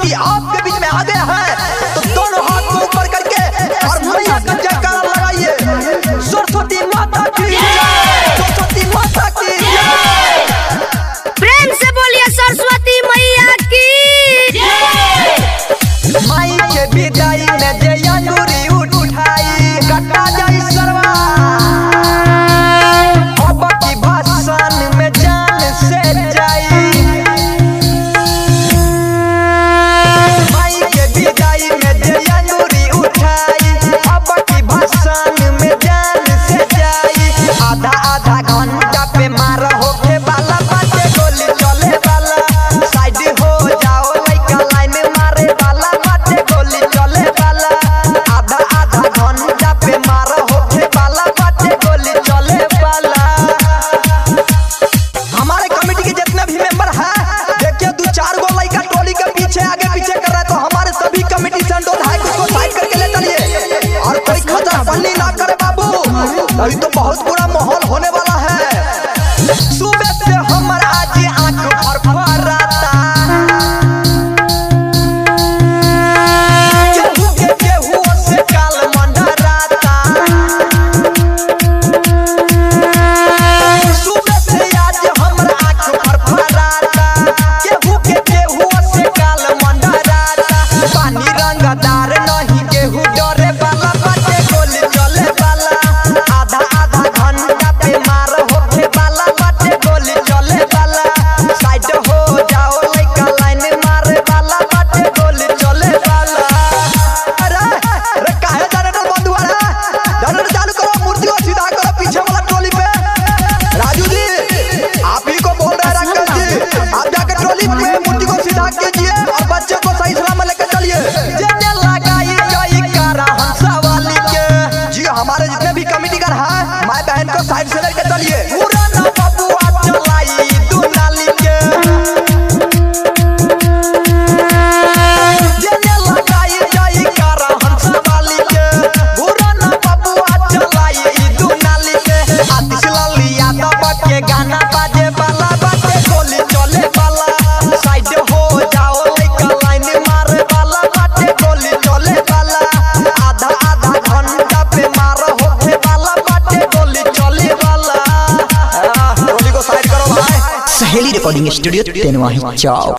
शक्ति आपके बीच में आ गया है, तो दोनों हाथ को ऊपर करके और मैया का जयकारा लगाइए। सरस्वती माता की जय, सरस्वती माता की जय। प्रेम से बोलिए सरस्वती मैया की जय। माई के विदाई में जय अंगूरी उठाई, कटा जाई सरवा अब की भाषण में जान से जाई। माई के विदाई में जय अंगूरी उठाई, अब की भाषण में जान से जाई। आधा आधा घंटा पे मार होके वाला बाटे गोली चले वाला, साइड हो जाओ लइका लाइन मारे वाला बाटे गोली चले वाला। आधा आधा घंटा पे मार होके वाला बाटे गोली चले वाला। हमारे कमेटी के जितने भी मेंबर हैं, देखिए 2-4 गो लइका टोली के पीछे आगे पीछे कर रहा है, तो हमारे सभी कमेटी से अनुरोध है कि उसको साइड करके ले चलिए और कोई खचा पन्नी ना करे बाबू, नहीं तो बहुत बुरा माहौल होने वाला है। सुबह से हमारा आज आंख फरफराता, केहू से काल मंडराता। सुबह से आज हमारा आंख फरफराता, केहू से काल मंडराता। पानी रंगदार नहीं केहू डरे वाला बाटे गोली चले वाला। आधा आधा घंटा पे मार होके वाला बाटे गोली चले वाला। साइड हो जाओ लइका लाइन मारे वाला बाटे गोली चले वाला। अरे काहे जनरेटर बंद हुआ है? जनरेटर चालू करो, मूर्ति को सीधा करो पीछे वाला ट्रॉली पे। राजू जी आप ही को बोल रहे हैं, राकेश जी आप जाकर ट्रॉली पे मूर्ति को सीधा कीजिए और बच्चे को सही सलामत लेकर चलिए। जेने लगाई जयकारा हंसवाली के। जी हमारे जितने भी कमेटी कर है, माय बहन को साइड से लेकर चलिए। पुराना बबुआ चलाई दुनाली के। जेने लगाई जयकारा हंसवाली के, पुराना बबुआ चलाई दुनाली के। आतिश लाली यादव के गाना बाजे वाला बाटे गोली चले वाला। साइड हो जाओ लइका लाइन मारे वाला बाटे गोली चले वाला। आधा आधा घंटा पे मार होके वाला बाटे गोली चले वाला। गोली को साइड करो भाई। सहेली रिकॉर्डिंग स्टूडियो तेनवाही चौक।